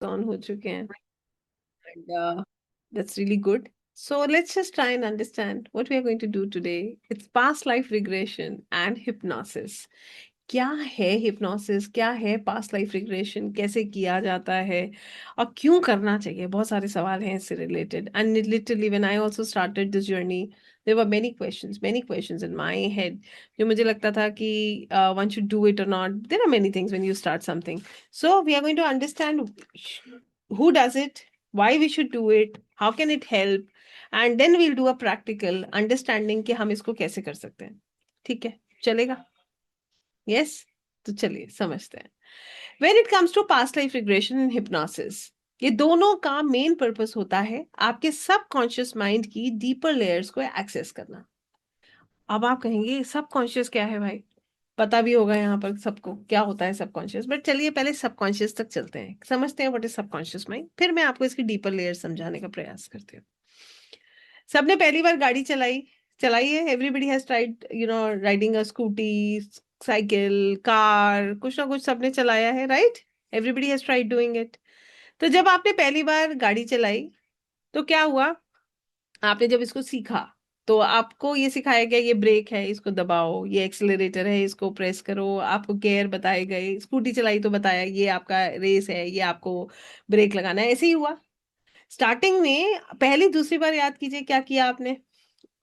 On हो चुके हैं and that's really good. So let's just try and understand what we are going to do today. It's past life regression and hypnosis. क्या है hypnosis, क्या है past life regression, कैसे किया जाता है और क्यों करना चाहिए? बहुत सारे सवाल हैं इससे related and literally when I also started this journey there were many questions in my head जो मुझे लगता था कि वन शुड डू इट और not. There are many things when you start something. So we are going to understand who does it, why we should do it, how can it help, and then we'll do a practical understanding कि हम इसको कैसे कर सकते हैं. ठीक है, चलेगा? यस. तो चलिए समझते हैं. When it comes to past life regression and hypnosis, ये दोनों का मेन पर्पस होता है आपके सबकॉन्शियस माइंड की डीपर लेयर्स को एक्सेस करना. अब आप कहेंगे सबकॉन्शियस क्या है भाई? पता भी होगा यहाँ पर सबको क्या होता है सबकॉन्शियस, बट चलिए पहले सबकॉन्शियस तक चलते हैं, समझते हैं व्हाट इज सबकॉन्शियस माइंड, फिर मैं आपको इसकी डीपर लेयर समझाने का प्रयास करती हूँ. सबने पहली बार गाड़ी चलाई चलाई है. Everybody has tried riding a scooty, cycle, car, कुछ ना कुछ सबने चलाया है, right? Everybody has tried doing it. तो जब आपने पहली बार गाड़ी चलाई तो क्या हुआ? आपने जब इसको सीखा तो आपको ये सिखाया गया ये ब्रेक है इसको दबाओ, ये एक्सेलरेटर है इसको प्रेस करो, आपको गियर बताए गए. स्कूटी चलाई तो बताया ये आपका रेस है, ये आपको ब्रेक लगाना है. ऐसे ही हुआ स्टार्टिंग में. पहली दूसरी बार याद कीजिए क्या किया आपने.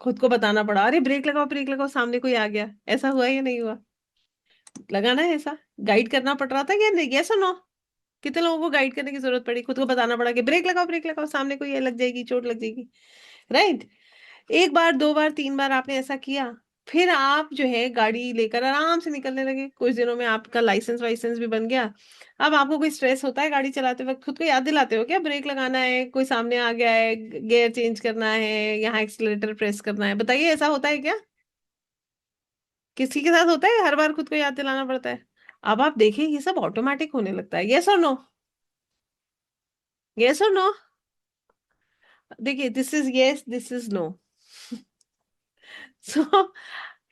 खुद को बताना पड़ा, अरे ब्रेक लगाओ, सामने कोई आ गया. ऐसा हुआ या नहीं हुआ? लगाना है ऐसा. गाइड करना पड़ रहा था क्या? नहीं. यस और नो? कितने लोगों को गाइड करने की जरूरत पड़ी? खुद को बताना पड़ा कि ब्रेक लगाओ, सामने कोई है, लग जाएगी, चोट लग जाएगी, राइट? एक बार, दो बार, तीन बार आपने ऐसा किया. फिर आप जो है गाड़ी लेकर आराम से निकलने लगे. कुछ दिनों में आपका लाइसेंस वाइसेंस भी बन गया. अब आपको कोई स्ट्रेस होता है गाड़ी चलाते वक्त? खुद को याद दिलाते हो क्या ब्रेक लगाना है, कोई सामने आ गया है, गियर चेंज करना है, यहाँ एक्सीलरेटर प्रेस करना है? बताइए ऐसा होता है क्या? किसी के साथ होता है? हर बार खुद को याद दिलाना पड़ता है? अब आप देखिए ये सब ऑटोमेटिक होने लगता है. यस और नो? यस और नो? देखिए this is yes, this is no. So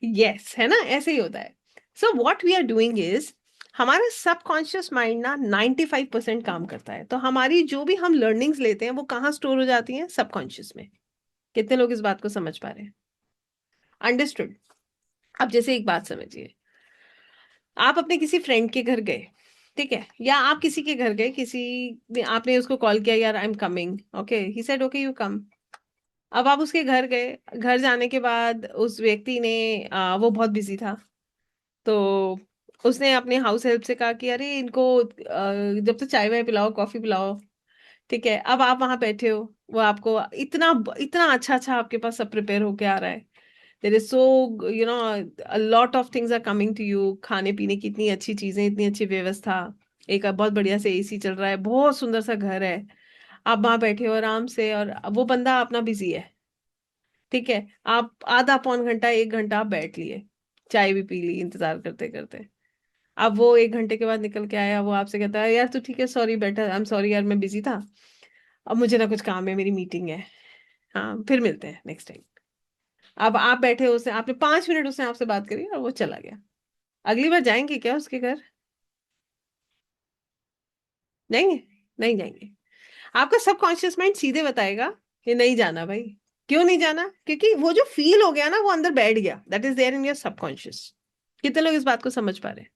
yes है ना, ऐसे ही होता है. So what we are doing is हमारा सबकॉन्शियस माइंड ना 95% काम करता है. तो हमारी जो भी हम लर्निंग्स लेते हैं वो कहाँ स्टोर हो जाती हैं? सबकॉन्शियस में. कितने लोग इस बात को समझ पा रहे हैं? अंडरस्टूड. अब जैसे एक बात समझिए, आप अपने किसी फ्रेंड के घर गए, ठीक है, या आप किसी के घर गए, किसी आपने उसको कॉल किया, यार I am coming, okay, he said okay you come. अब आप उसके घर गए. घर जाने के बाद उस व्यक्ति ने वो बहुत बिजी था, तो उसने अपने हाउस हेल्प से कहा कि अरे इनको जब तो चाय वाय पिलाओ, कॉफी पिलाओ. ठीक है, अब आप वहां बैठे हो, वो आपको इतना इतना अच्छा अच्छा आपके पास सब प्रिपेयर होके आ रहा है. There is so a lot of things are coming to you. खाने पीने की इतनी अच्छी चीजें, इतनी अच्छी व्यवस्था, एक बहुत बढ़िया से एसी चल रहा है, बहुत सुंदर सा घर है. आप वहां बैठे हो आराम से और वो बंदा अपना बिजी है. ठीक है, आप आधा पौन घंटा, एक घंटा आप बैठ लिए, चाय भी पी ली इंतजार करते करते. अब वो एक घंटे के बाद निकल के आया, वो आपसे कहता है यार तू ठीक है, सॉरी बेटा, आई एम सॉरी यार मैं बिजी था, अब मुझे ना कुछ काम है, मेरी मीटिंग है, हाँ फिर मिलते हैं नेक्स्ट टाइम. अब आप बैठे हो, उसने आपने 5 मिनट उसने आपसे बात करी और वो चला गया. अगली बार जाएंगे क्या उसके घर? जाएंगे? नहीं जाएंगे. आपका सबकॉन्शियस माइंड सीधे बताएगा कि नहीं जाना भाई. क्यों नहीं जाना? क्योंकि वो जो फील हो गया ना, वो अंदर बैठ गया. That is there in your subconscious. कितने लोग इस बात को समझ पा रहे हैं?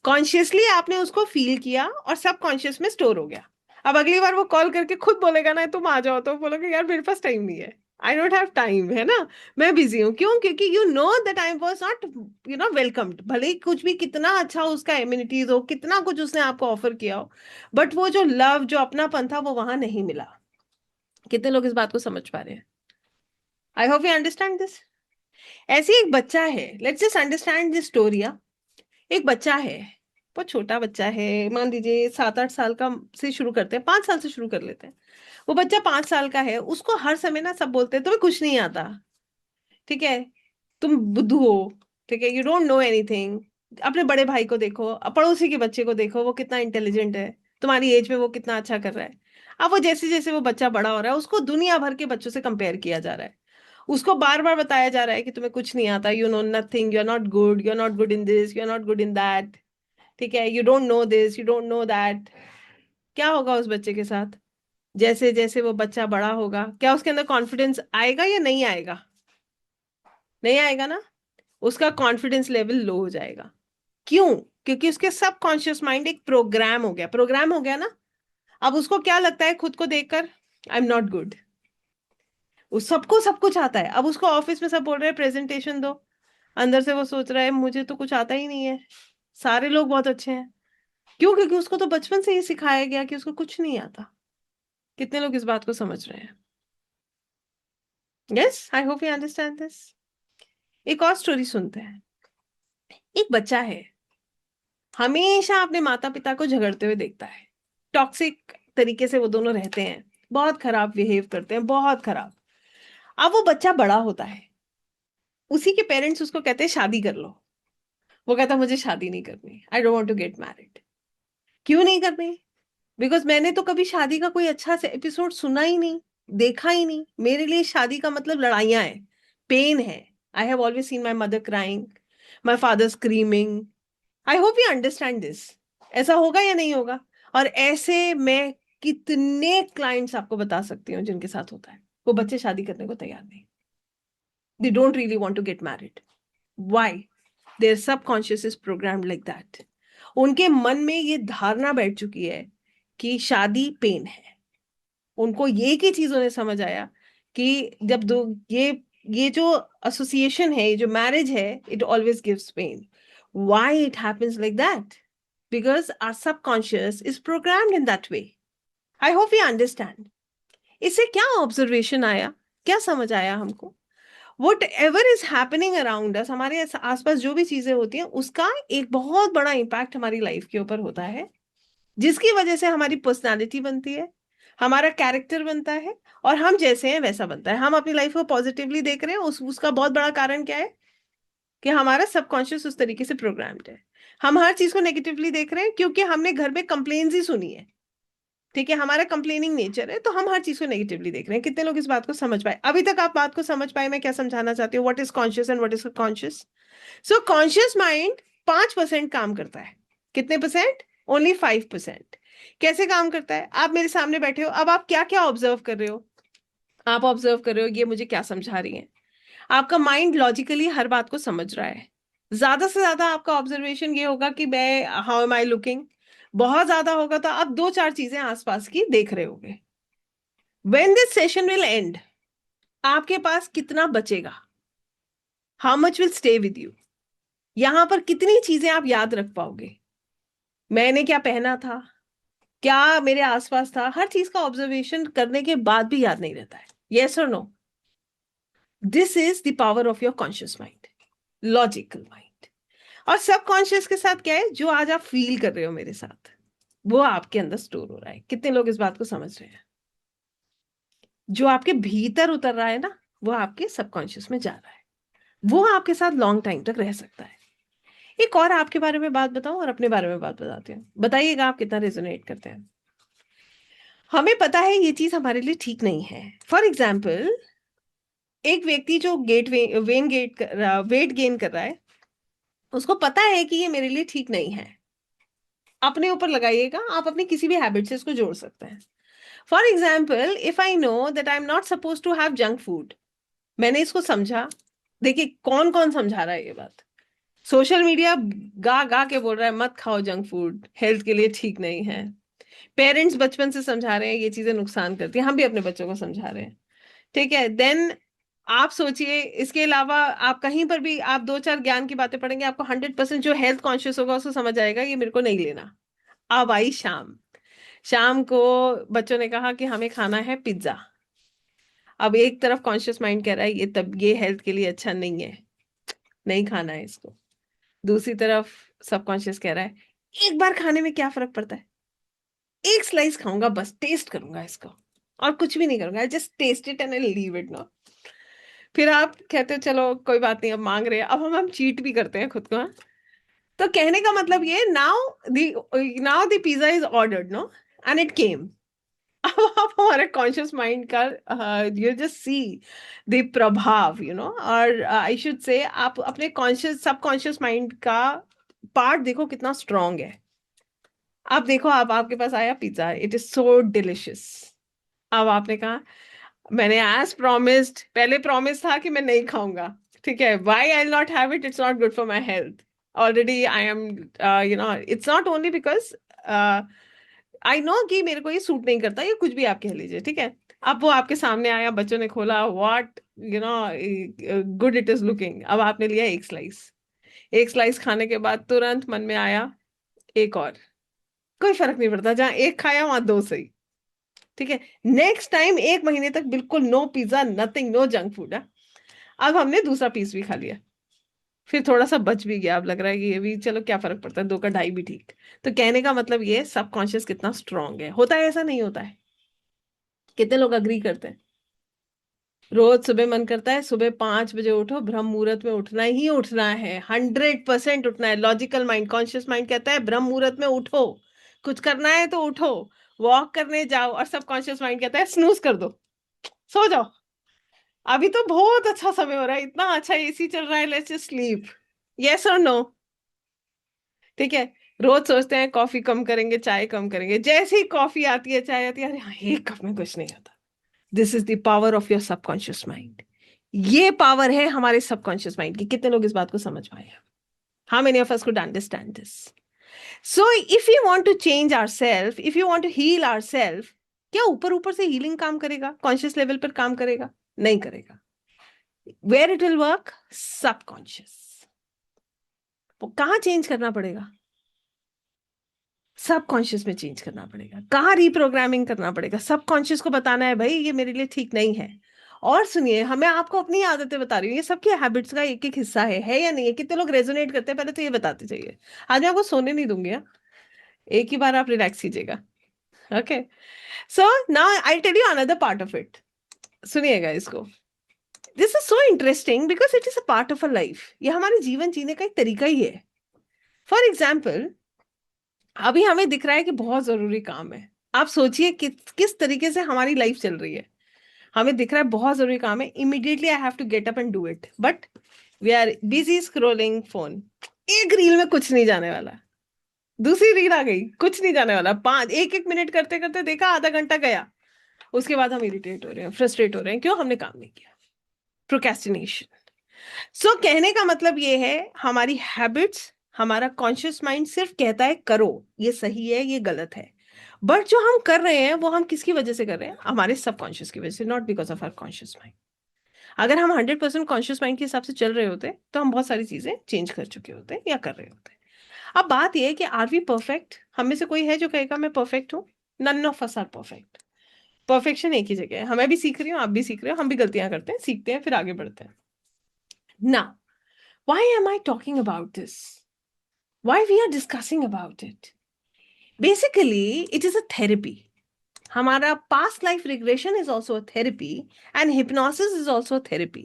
कॉन्शियसली आपने उसको फील किया और सबकॉन्शियस में स्टोर हो गया. अब अगली बार वो कॉल करके खुद बोलेगा ना तुम आ जाओ, तो बोलोगे यार मेरे पास टाइम नहीं है, आई डोंट हैव टाइम, है ना, मैं बिजी हूँ. क्यों? क्योंकि you know that I was not welcomed. भले ही कुछ भी कितना अच्छा उसका एमिनिटीज हो, कितना कुछ उसने आपको ऑफर किया हो, बट वो जो लव, जो अपनापन था, वो वहां नहीं मिला. कितने लोग इस बात को समझ पा रहे हैं? I hope you understand this. ऐसे ही एक बच्चा है, let's just understand this story. एक बच्चा है, बहुत छोटा बच्चा है, मान लीजिए 7-8 साल का. से शुरू करते हैं, 5 साल से शुरू कर लेते हैं. वो बच्चा 5 साल का है, उसको हर समय ना सब बोलते हैं तुम्हें कुछ नहीं आता, ठीक है, तुम बुद्धू हो, ठीक है, यू डोंट नो एनीथिंग. अपने बड़े भाई को देखो, पड़ोसी के बच्चे को देखो, वो कितना इंटेलिजेंट है, तुम्हारी एज में वो कितना अच्छा कर रहा है. अब वो जैसे जैसे वो बच्चा बड़ा हो रहा है, उसको दुनिया भर के बच्चों से कंपेयर किया जा रहा है. उसको बार बार बताया जा रहा है कि तुम्हें कुछ नहीं आता, you know nothing, you are not good, you are not good in this, you are not good in that. ठीक है, you don't know this, you don't know that. क्या होगा उस बच्चे के साथ? जैसे जैसे वो बच्चा बड़ा होगा, क्या उसके अंदर कॉन्फिडेंस आएगा या नहीं आएगा? नहीं आएगा ना। उसका कॉन्फिडेंस लेवल लो हो जाएगा। क्यों? क्योंकि उसके सबकॉन्शियस माइंड एक प्रोग्राम हो गया ना। अब उसको क्या लगता है खुद को देखकर? आई एम नॉट गुड। उस सबको सब कुछ आता है। अब उसको ऑफिस में सब बोल रहे हैं प्रेजेंटेशन दो, अंदर से वो सोच रहा है मुझे तो कुछ आता ही नहीं है, सारे लोग बहुत अच्छे हैं। क्यों? क्योंकि उसको तो बचपन से ही सिखाया गया कि उसको कुछ नहीं आता। कितने लोग इस बात को समझ रहे हैं? Yes, I hope you understand this. एक और स्टोरी सुनते हैं। एक बच्चा है, हमेशा अपने माता पिता को झगड़ते हुए देखता है। टॉक्सिक तरीके से वो दोनों रहते हैं, बहुत खराब बिहेव करते हैं, बहुत खराब। अब वो बच्चा बड़ा होता है, उसी के पेरेंट्स उसको कहते हैं शादी कर लो। वो कहता है मुझे शादी नहीं करनी, I don't want to get married. क्यों नहीं करनी? बिकॉज मैंने तो कभी शादी का कोई अच्छा से एपिसोड सुना ही नहीं, देखा ही नहीं। मेरे लिए शादी का मतलब लड़ाइयां है, पेन है। I have always seen my mother crying, my father screaming. I hope you understand this. ऐसा होगा या नहीं होगा? और ऐसे मैं कितने क्लाइंट्स आपको बता सकती हूँ जिनके साथ होता है। वो बच्चे शादी करने को तैयार नहीं, they don't really want to get married. Why? Their subconscious is programmed like that. उनके मन में ये धारणा बैठ चुकी है कि शादी पेन है। उनको ये की चीज उन्हें समझ आया कि जब दो ये जो एसोसिएशन है, ये जो मैरिज है, it always gives pain. Why it happens like that? Because our subconscious is programmed in that way. I hope you understand. इससे क्या ऑब्जर्वेशन आया, क्या समझ आया हमको? Whatever is happening around us, हमारे आसपास जो भी चीजें होती हैं, उसका एक बहुत बड़ा इम्पैक्ट हमारी लाइफ के ऊपर होता है, जिसकी वजह से हमारी पर्सनालिटी बनती है, हमारा कैरेक्टर बनता है, और हम जैसे हैं वैसा बनता है। हम अपनी लाइफ को पॉजिटिवली देख रहे हैं, उसका बहुत बड़ा कारण क्या है? कि हमारा सबकॉन्शियस उस तरीके से प्रोग्राम्ड है। हम हर चीज को नेगेटिवली देख रहे हैं क्योंकि हमने घर में कंप्लेन्स ही सुनी है। ठीक है, हमारा कंप्लेनिंग नेचर है, तो हम हर चीज को नेगेटिवली देख रहे हैं। कितने लोग इस बात को समझ पाए? अभी तक आप बात को समझ पाए मैं क्या समझाना चाहती हूँ? What is conscious and what is conscious? So conscious mind 5% काम करता है। कितने परसेंट? ओनली 5%। कैसे काम करता है? आप मेरे सामने बैठे हो, अब आप क्या क्या ऑब्जर्व कर रहे हो? आप ऑब्जर्व कर रहे हो ये मुझे क्या समझा रही है। आपका माइंड लॉजिकली हर बात को समझ रहा है। ज्यादा से ज्यादा आपका ऑब्जर्वेशन ये होगा कि मैं हाउ एम आई लुकिंग। बहुत ज्यादा होगा तो आप दो चार चीजें आसपास की देख रहे होगे। When this session will and, आपके पास कितना बचेगा? How much will stay with you? यहां पर कितनी चीजें आप याद रख पाओगे? मैंने क्या पहना था, क्या मेरे आसपास था, हर चीज का ऑब्जर्वेशन करने के बाद भी याद नहीं रहता है। यस और no? This is the power of your conscious mind, logical mind. और सबकॉन्शियस के साथ क्या है? जो आज आप फील कर रहे हो मेरे साथ, वो आपके अंदर स्टोर हो रहा है। कितने लोग इस बात को समझ रहे हैं? जो आपके भीतर उतर रहा है ना, वो आपके सबकॉन्शियस में जा रहा है। वो आपके साथ लॉन्ग टाइम तक रह सकता है। एक और आपके बारे में बात बताऊं और अपने बारे में बात बताती हूँ, बताइएगा आप कितना रेजोनेट करते हैं। हमें पता है ये चीज हमारे लिए ठीक नहीं है। फॉर एग्जाम्पल, एक व्यक्ति जो वेट गेन कर रहा है, उसको पता है कि ये मेरे लिए ठीक नहीं है। अपने ऊपर लगाइएगा, आप अपनी किसी भी हैबिट से इसको जोड़ सकते हैं। For example, if I know that I am not suppose to have junk food, मैंने इसको समझा। देखिए कौन कौन समझा रहा है ये बात? सोशल मीडिया गा गा के बोल रहा है मत खाओ जंक फूड, हेल्थ के लिए ठीक नहीं है। पेरेंट्स बचपन से समझा रहे हैं ये चीजें नुकसान करती हैं, हम भी अपने बच्चों को समझा रहे हैं। ठीक है, देन आप सोचिए, इसके अलावा आप कहीं पर भी आप दो चार ज्ञान की बातें पढ़ेंगे, आपको 100% जो हेल्थ कॉन्शियस होगा उसको समझ आएगा ये मेरे को नहीं लेना। अब आई शाम, शाम को बच्चों ने कहा कि हमें खाना है पिज्जा। अब एक तरफ कॉन्शियस माइंड कह रहा है ये हेल्थ के लिए अच्छा नहीं है, नहीं खाना है इसको। दूसरी तरफ सबकॉन्शियस कह रहा है एक बार खाने में क्या फर्क पड़ता है, एक स्लाइस खाऊंगा बस, टेस्ट करूंगा इसको, और कुछ भी नहीं करूंगा, just taste it and I leave it no. फिर आप कहते हो चलो कोई बात नहीं, अब मांग रहे हैं, अब हम चीट भी करते हैं खुद को, हाँ? तो कहने का मतलब ये, now the pizza is ordered no, and it came. अब आप हमारे कॉन्शियस माइंड का यू जस्ट सी द प्रभाव, और आई शुड से आप अपने कॉन्शियस सबकॉन्शियस माइंड का पार्ट देखो कितना स्ट्रांग है। अब देखो, आप आपके पास आया pizza, it is so delicious. अब आपने कहा, मैंने एज प्रोमिस्ड, पहले प्रॉमिस था कि मैं नहीं खाऊंगा, ठीक है, why I not have it, it's not good for my health. Already I am, it's not only because I know कि मेरे को ये सूट नहीं करता, ये कुछ भी आप कह लीजिए, ठीक है। अब वो आपके सामने आया, बच्चों ने खोला, what good it is looking. अब आपने लिया एक स्लाइस, एक स्लाइस खाने के बाद तुरंत मन में आया एक और। कोई फर्क नहीं पड़ता, जहां एक खाया वहां दो सही, ठीक है। नेक्स्ट टाइम 1 महीने तक बिल्कुल no pizza, nothing, no junk food है। अब हमने दूसरा पीस भी खा लिया, फिर थोड़ा सा बच भी गया, अब लग रहा है कि ये भी चलो क्या फर्क पड़ता है, 2 का 2.5 भी ठीक। तो कहने का मतलब ये सबकॉन्शियस कितना स्ट्रांग है। होता है ऐसा, नहीं होता है? कितने लोग अग्री करते हैं? रोज सुबह मन करता है सुबह 5 बजे उठो, ब्रह्म मुहूर्त में उठना ही उठना है, 100% उठना है। लॉजिकल माइंड, कॉन्शियस माइंड कहता है ब्रह्म मुहूर्त में उठो, कुछ करना है तो उठो, वॉक करने जाओ। और सबकॉन्शियस माइंड कहता है स्नूज कर दो, सो जाओ, अभी तो बहुत अच्छा समय हो रहा है, इतना अच्छा एसी चल रहा है, लेट्स जस्ट स्लीप। यस और नो? ठीक है। रोज सोचते हैं कॉफी कम करेंगे, चाय कम करेंगे, जैसे ही कॉफी आती है, चाय आती है, अरे हाँ, 1 कप में कुछ नहीं होता। This is the power of your subconscious mind. ये पावर है हमारे सबकॉन्शियस माइंड की। कितने लोग इस बात को समझ पाए हैं? How many of us could understand this? So if you want to change our self, if you want to heal our self, क्या ऊपर ऊपर से हीलिंग काम करेगा, कॉन्शियस लेवल पर काम करेगा? नहीं करेगा। Where it will work? Subconscious. वो कहाँ चेंज करना पड़ेगा? सबकॉन्शियस में चेंज करना पड़ेगा। कहाँ रिप्रोग्रामिंग करना पड़ेगा? सबकॉन्शियस को बताना है भाई ये मेरे लिए ठीक नहीं है। और सुनिए, हमें आपको अपनी आदतें बता रही हूँ, ये सबकी हैबिट्स का एक एक हिस्सा है या नहीं है? कितने लोग रेजोनेट करते हैं, पहले तो ये बताते जाइए। आज मैं आपको सोने नहीं दूंगी, हाँ? एक ही बार आप रिलैक्स कीजिएगा। Okay, so now I tell you another part of it. सुनिएगा इसको। This is so interesting because it is a part of a life. ये हमारे जीवन जीने का एक तरीका ही है। फॉर एग्जाम्पल, अभी हमें दिख रहा है कि बहुत जरूरी काम है। आप सोचिए किस तरीके से हमारी लाइफ चल रही है। हमें दिख रहा है बहुत जरूरी काम है, immediately I have to get up and do it, but we are busy scrolling phone. एक रील में कुछ नहीं जाने वाला, दूसरी रील आ गई, कुछ नहीं जाने वाला, 1 1 मिनट करते करते देखा आधा घंटा गया। उसके बाद हम इरिटेट हो रहे हैं, फ्रस्ट्रेट हो रहे हैं, क्यों? हमने काम नहीं किया। प्रोक्रेस्टिनेशन। सो कहने का मतलब ये है, हमारी हैबिट्स, हमारा कॉन्शियस माइंड सिर्फ कहता है करो, ये सही है, ये गलत है। बट जो हम कर रहे हैं वो हम किसकी वजह से कर रहे हैं? हमारे सबकॉन्शियस की वजह से, not because of our conscious mind. अगर हम 100% कॉन्शियस माइंड के हिसाब से चल रहे होते तो हम बहुत सारी चीजें चेंज कर चुके होते या कर रहे होते। अब बात यह है कि आर वी परफेक्ट? हम में से कोई है जो कहेगा मैं परफेक्ट हूँ? None of us are perfect. Perfection एक ही जगह है, मैं भी सीख रही हूँ, आप भी सीख रहे हो, हम भी गलतियां करते हैं, सीखते हैं, फिर आगे बढ़ते हैं ना। Why am I talking about this? Why we are discussing about it? Basically, it is a therapy. हमारा past life regression is also a therapy and hypnosis is also a therapy.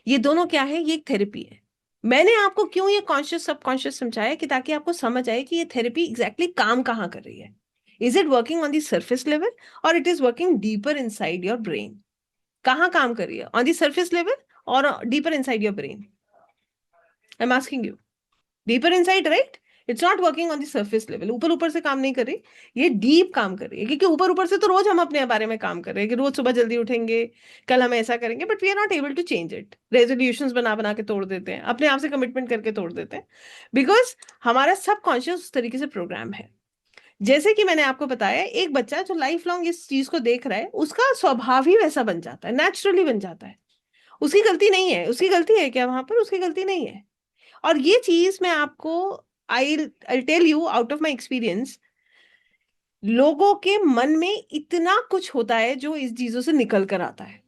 ये दोनों क्या है? ये एक थेरेपी है। मैंने आपको क्यों ये कॉन्शियस सबकॉन्शियस समझाया कि ताकि आपको समझ आए कि ये थेरेपी एग्जैक्टली काम कहाँ कर रही है। Is it working on the surface level और it is working deeper inside your brain? कहाँ काम कर रही है, ऑन द सरफेस लेवल और deeper inside your brain? I am asking you. Deeper inside, right? It's not working on the surface level, ऊपर ऊपर से काम नहीं कर रही, ये डीप काम कर रही है। क्योंकि ऊपर ऊपर से तो रोज हम अपने बारे में काम कर रहे हैं कि रोज सुबह जल्दी उठेंगे, कल हम ऐसा करेंगे, but we are not able to change it. Resolutions बना बना के तोड़ देते हैं, अपने आप से कमिटमेंट करके तोड़ देते हैं, बिकॉज हमारा सबकॉन्शियस उस तरीके से प्रोग्राम है। जैसे कि मैंने आपको बताया, एक बच्चा जो लाइफ लॉन्ग इस चीज को देख रहा है, उसका स्वभाव ही वैसा बन जाता है, नेचुरली बन जाता है। उसकी गलती नहीं है। उसकी गलती है क्या वहां पर? उसकी गलती नहीं है। और ये चीज मैं आपको, I I tell you out of my experience, लोगों के मन में इतना कुछ होता है जो इस चीजों से निकल कर आता है,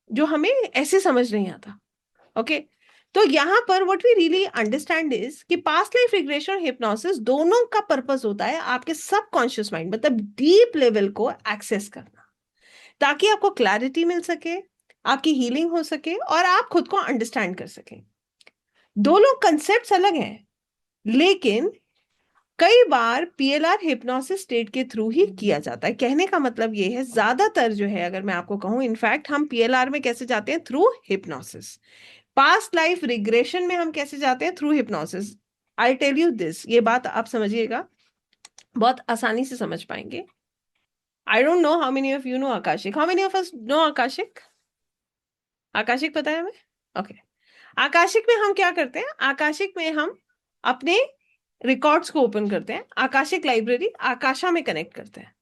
जो हमें ऐसे समझ नहीं आता। ओके, तो यहाँ पर what we really understand is कि पास्ट लाइफ रिग्रेशन और हिप्नोसिस दोनों का पर्पस होता है आपके सबकॉन्शियस माइंड, मतलब डीप लेवल को एक्सेस करना, ताकि आपको क्लैरिटी मिल सके, आपकी हीलिंग हो सके और आप खुद को अंडरस्टैंड कर सकें। दोनों कंसेप्ट अलग हैं, लेकिन कई बार पीएलआर हिप्नोसिस स्टेट के थ्रू ही किया जाता है। कहने का मतलब ये है, ज्यादातर जो है, अगर मैं आपको कहूं, इनफैक्ट हम पीएलआर में कैसे जाते हैं? Through hypnosis. Past life regression में हम कैसे जाते हैं? Through hypnosis. I tell you this, ये बात आप समझिएगा। बहुत आसानी से समझ पाएंगे. I don't know how many of you know Akashic. How many of us know Akashic? Akashic पता है हमें? ओके. आकाशिक में हम क्या करते हैं? आकाशिक में हम अपने रिकॉर्ड्स को ओपन करते हैं, आकाशिक लाइब्रेरी आकाशा में कनेक्ट करते हैं.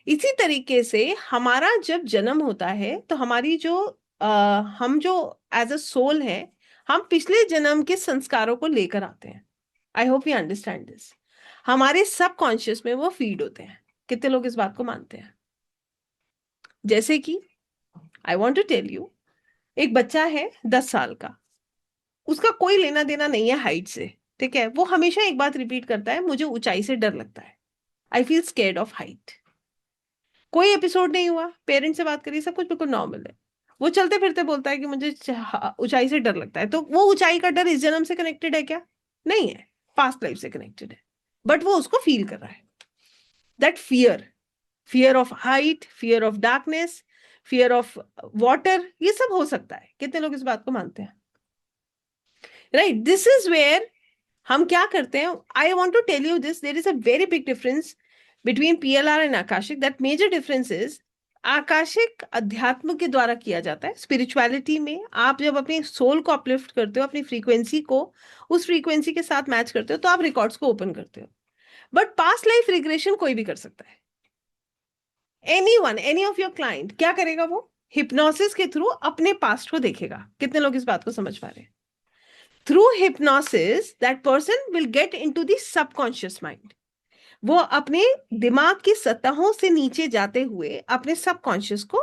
इसी तरीके से हमारा जब जन्म होता है तो हमारी जो हम जो एज अ सोल है, हम पिछले जन्म के संस्कारों को लेकर आते हैं. I hope you understand this. हमारे सबकॉन्शियस में वो फीड होते हैं. कितने लोग इस बात को मानते हैं? जैसे कि I want to tell you, एक बच्चा है 10 साल का, उसका कोई लेना देना नहीं है हाइट से. ठीक है, वो हमेशा एक बात रिपीट करता है, मुझे ऊंचाई से डर लगता है. I feel scared of height. कोई एपिसोड नहीं हुआ, पेरेंट्स से बात करी, सब कुछ बिल्कुल नॉर्मल है. वो चलते फिरते बोलता है कि मुझे ऊंचाई से डर लगता है. तो वो ऊंचाई का डर इस जन्म से कनेक्टेड है क्या? नहीं है. पास्ट लाइफ से कनेक्टेड है. बट वो उसको फील कर रहा है. That fear, fear of height, fear of darkness, fear of water, ये सब हो सकता है. कितने लोग इस बात को मानते हैं? राइट. दिस इज वेयर हम क्या करते हैं. I want to tell you this, there is a very big difference between PLR and Akashic. That major difference is, Akashic अध्यात्म के द्वारा किया जाता है. स्पिरिचुअलिटी में आप जब अपनी सोल को अपलिफ्ट करते हो, अपनी फ्रीक्वेंसी को उस फ्रीक्वेंसी के साथ मैच करते हो, तो आप रिकॉर्ड्स को ओपन करते हो. बट पास्ट लाइफ रिग्रेशन कोई भी कर सकता है. Any one, any of your client क्या करेगा? वो हिप्नोसिस के थ्रू अपने पास्ट को देखेगा. कितने लोग इस बात को समझ पा रहे हैं? Through hypnosis that person will get into the subconscious mind. वो अपने दिमाग की सतहों से नीचे जाते हुए अपने सबकॉन्शियस को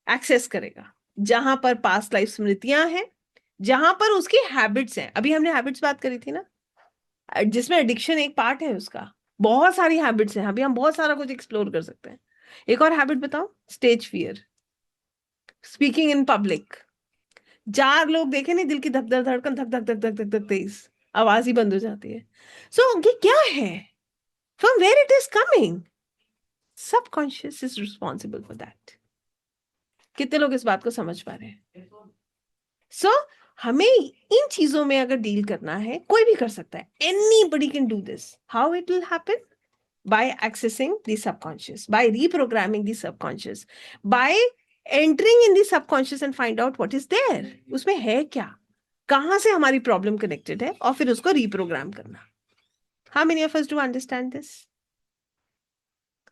एक्सेस करेगा, जहां पर पास्ट लाइफ स्मृतियां हैं, जहां पर उसकी हैबिट्स हैं. अभी हमने हैबिट्स बात करी थी ना, जिसमें एडिक्शन एक पार्ट है उसका. बहुत सारी हैबिट्स हैं, अभी हम बहुत सारा कुछ एक्सप्लोर कर सकते हैं. एक और हैबिट बताओ. Stage fear, speaking in public. 4 लोग देखे नहीं, दिल की धक धक धड़कन धक धक धक धक धक धक तेज, आवाज ही बंद हो जाती है. सो ये क्या है? From where it is coming? Subconscious is responsible for that. कितने लोग इस बात को समझ पा रहे हैं? सो हमें इन चीजों में अगर डील करना है, कोई भी कर सकता है. Anybody can do this. How it will happen? by accessing the subconscious, by reprogramming the subconscious, by entering in the subconscious and find out what is there. उसमें है क्या, कहां से हमारी प्रॉब्लम कनेक्टेड है, और फिर उसको रिप्रोग्राम करना. How many of us do understand this?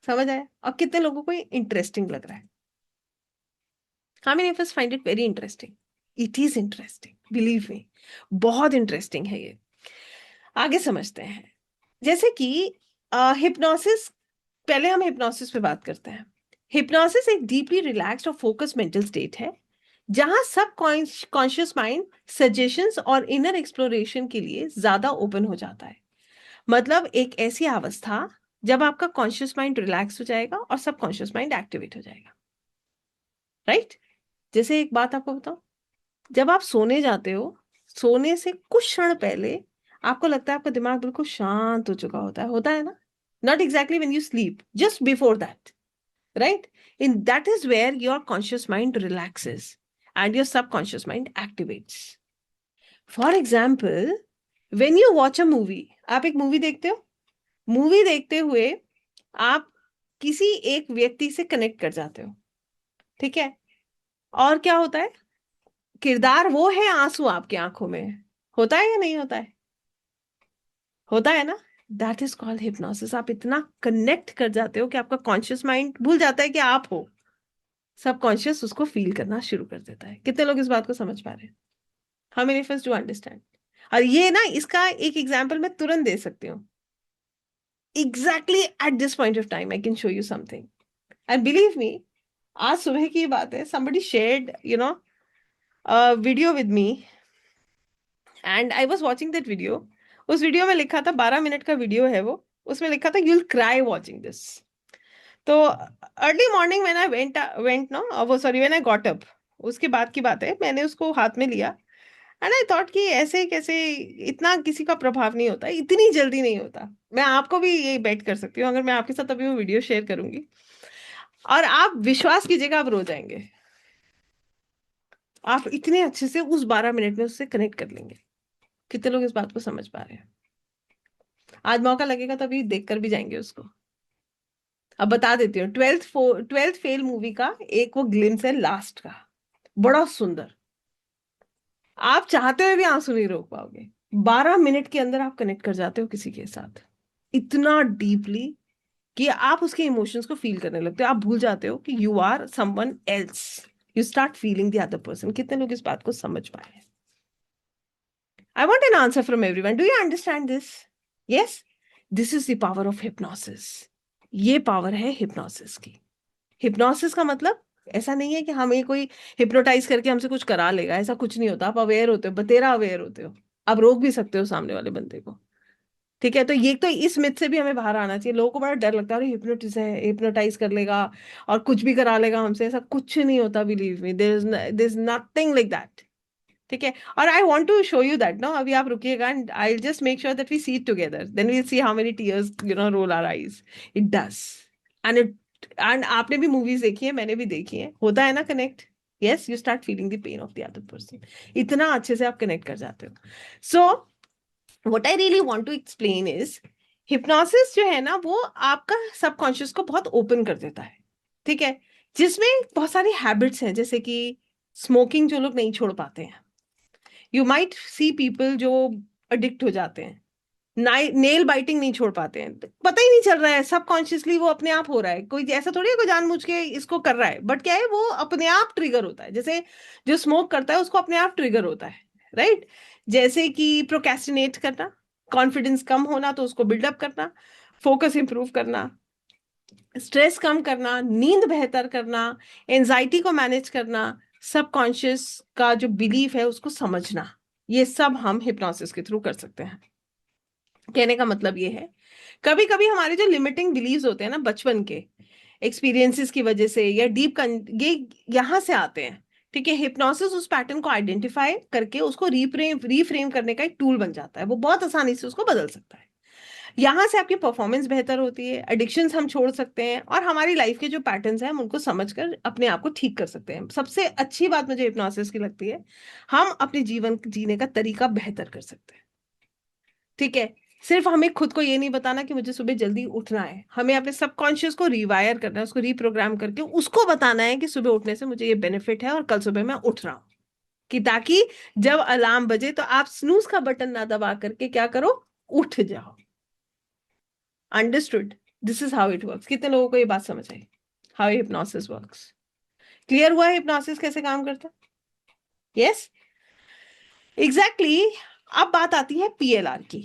समझ आया? और कितने लोगों को इंटरेस्टिंग लग रहा है? How many of us find it very interesting? It is interesting, believe me. बहुत इंटरेस्टिंग है ये. आगे समझते हैं. जैसे कि हिप्नोसिस, पहले हम हिप्नोसिस पे बात करते हैं. हिप्नोसिस एक डीपली रिलैक्स्ड और फोकस मेंटल स्टेट है, जहां सब कॉन्शियस माइंड सजेशंस और इनर एक्सप्लोरेशन के लिए ज्यादा ओपन हो जाता है. मतलब एक ऐसी अवस्था जब आपका कॉन्शियस माइंड रिलैक्स हो जाएगा और सब कॉन्शियस माइंड एक्टिवेट हो जाएगा. राइट. जैसे एक बात आपको बताओ, जब आप सोने जाते हो, सोने से कुछ क्षण पहले आपको लगता है आपका दिमाग बिल्कुल शांत हो चुका होता है ना? Not exactly when you sleep, just before that. Right. In that is where your conscious mind relaxes and your subconscious mind activates. For example, when you watch a movie, आप एक मूवी देखते हो, मूवी देखते हुए आप किसी एक व्यक्ति से कनेक्ट कर जाते हो. ठीक है. और क्या होता है? किरदार वो है, आंसू आपकी आंखों में. होता है या नहीं होता है? होता है ना? That is called hypnosis. आप इतना कनेक्ट कर जाते हो कि आपका कॉन्शियस माइंड भूल जाता है कि आप हो. सबकॉन्शियस उसको फील करना शुरू कर देता है. कितने लोग इस बात को समझ पा रहे हैं? How many of us do understand? और ये ना, इसका एक एग्जांपल मैं तुरंत दे सकती हूँ. Exactly at this point of time I can show you something. And believe me, आज सुबह की बात है. somebody shared a video with me and I was watching that video. उस वीडियो में लिखा था, 12 मिनट का वीडियो है वो, उसमें लिखा था you will cry watching this. तो early morning when I went no वो sorry when I got up, उसके बाद की बात है, मैंने उसको हाथ में लिया. एंड आई थॉट कि ऐसे कैसे, इतना किसी का प्रभाव नहीं होता, इतनी जल्दी नहीं होता. मैं आपको भी ये बेट कर सकती हूँ, अगर मैं आपके साथ अभी वो वीडियो शेयर करूंगी और आप विश्वास कीजिएगा, आप रो जाएंगे. आप इतने अच्छे से उस 12 मिनट में उससे कनेक्ट कर लेंगे. कितने लोग इस बात को समझ पा रहे हैं? आज मौका लगेगा तो अभी देख कर भी जाएंगे उसको। अब बता देती हूँ, ट्वेल्थ फेल मूवी का एक वो ग्लिम्स है लास्ट का, बड़ा सुंदर। आप चाहते हुए भी आंसू नहीं रोक पाओगे। 12 मिनट के अंदर आप कनेक्ट कर जाते हो किसी के साथ इतना डीपली कि आप उसके इमोशंस को फील करने लगते हो। आप भूल जाते हो कि you are someone else. You start feeling the other person. कितने लोग इस बात को समझ पाए हैं? I want an answer from everyone. Do you understand this? Yes, this is the power of hypnosis. ये पावर है हिप्नोसिस की। हिप्नोसिस का मतलब ऐसा नहीं है कि हमें कोई हिप्नोटाइज करके हमसे कुछ करा लेगा, ऐसा कुछ नहीं होता। आप अवेयर होते हो, बतेरा अवेयर होते हो। आप रोक भी सकते हो सामने वाले बंदे को। ठीक है, तो ये तो इस मिथ से भी हमें बाहर आना चाहिए। लोगों को बड़ा डर लगता है, हिप्नोटिस है, हिप्नोटाइज कर लेगा और कुछ भी करा लेगा हमसे। ऐसा कुछ नहीं होता, believe me, there is nothing like that. ठीक है, और I want to show you that. No, अभी आप रुकिएगा and I just make sure that we see it together, then we'll see how many tears roll our eyes. It does. And आपने भी movies देखी है, मैंने भी देखी है, होता है ना connect. Yes, you start feeling the pain of the other person. इतना अच्छे से आप कनेक्ट कर जाते हो। So what I really want to explain is, hypnosis जो है ना, वो आपका सबकॉन्शियस को बहुत ओपन कर देता है। ठीक है, जिसमें बहुत सारी हैबिट्स हैं, जैसे कि स्मोकिंग जो लोग नहीं छोड़ पाते हैं। यू माइट सी पीपल जो अडिक्ट हो जाते हैं। नेल बाइटिंग नहीं छोड़ पाते हैं, पता ही नहीं चल रहा है, सबकॉन्शियसली वो अपने आप हो रहा है। कोई ऐसा थोड़ी है कोई जानबूझ के इसको कर रहा है, बट क्या है, वो अपने आप ट्रिगर होता है। जैसे जो स्मोक करता है उसको अपने आप ट्रिगर होता है, राइट? जैसे कि प्रोक्रेस्टिनेट करना, कॉन्फिडेंस कम होना तो उसको बिल्डअप करना, फोकस इंप्रूव करना, स्ट्रेस कम करना, नींद बेहतर करना, एंजाइटी को मैनेज करना, सबकॉन्शियस का जो बिलीफ है उसको समझना, ये सब हम हिप्नोसिस के थ्रू कर सकते हैं। कहने का मतलब ये है, कभी कभी हमारे जो लिमिटिंग बिलीव्स होते हैं ना, बचपन के एक्सपीरियंसेस की वजह से या ये यहाँ से आते हैं। ठीक है, हिप्नोसिस उस पैटर्न को आइडेंटिफाई करके उसको रीफ्रेम करने का एक टूल बन जाता है। वो बहुत आसानी से उसको बदल सकता है। यहाँ से आपकी परफॉर्मेंस बेहतर होती है, एडिक्शंस हम छोड़ सकते हैं, और हमारी लाइफ के जो पैटर्न्स हैं हम उनको समझकर अपने आप को ठीक कर सकते हैं। सबसे अच्छी बात मुझे हिप्नोसिस की लगती है, हम अपने जीवन जीने का तरीका बेहतर कर सकते हैं। ठीक है, सिर्फ हमें खुद को ये नहीं बताना कि मुझे सुबह जल्दी उठना है, हमें अपने सबकॉन्शियस को रिवायर करना है, उसको रीप्रोग्राम करके उसको बताना है कि सुबह उठने से मुझे ये बेनिफिट है और कल सुबह मैं उठ रहा हूं। कि ताकि जब अलार्म बजे तो आप स्नूज का बटन ना दबा करके क्या करो, उठ जाओ। Understood? This is how it works. कितने लोगों को ये बात समझ आई, हाउ हिप्नोसिस वर्क्स? क्लियर हुआ हिप्नोसिस कैसे काम करता है? Yes, exactly. अब बात आती है पीएलआर की।